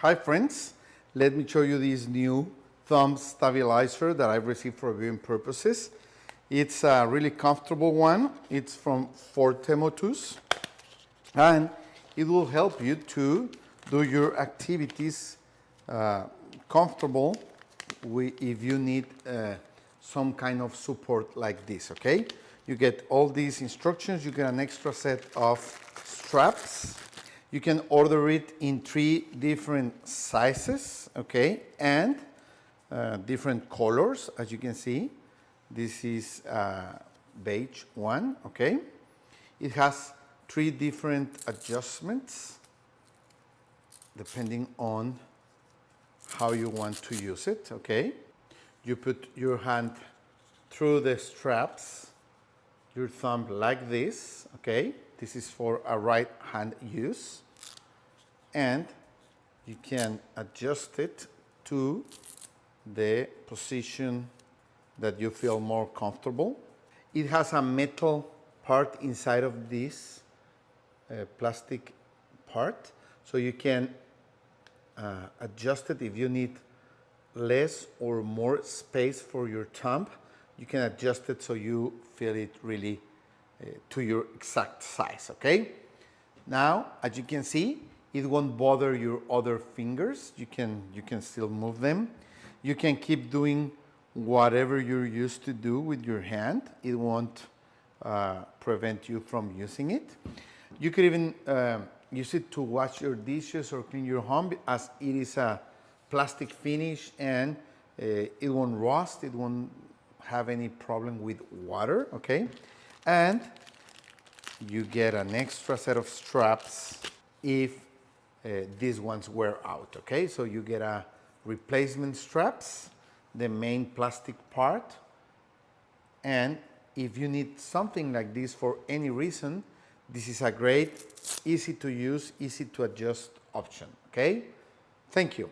Hi friends, let me show you this new thumb stabilizer that I've received for viewing purposes. It's a really comfortable one. It's from FORTEMOTUS and it will help you to do your activities comfortable if you need some kind of support like this, okay? You get all these instructions, you get an extra set of straps. You can order it in 3 different sizes, okay, and different colors, as you can see. This is beige one, okay. It has 3 different adjustments depending on how you want to use it, okay. You put your hand through the straps, your thumb like this, okay. This is for a right hand use, and you can adjust it to the position that you feel more comfortable. It has a metal part inside of this plastic part, so you can adjust it if you need less or more space for your thumb. You can adjust it so you feel it really to your exact size, okay? Now, as you can see, it won't bother your other fingers. You can still move them. You can keep doing whatever you're used to do with your hand. It won't prevent you from using it. You could even use it to wash your dishes or clean your home, as it is a plastic finish and it won't rust. It won't have any problem with water, okay? And you get an extra set of straps if these ones wear out, okay? So you get a replacement straps, the main plastic part, and if you need something like this for any reason, this is a great, easy to use, easy to adjust option, okay? Thank you.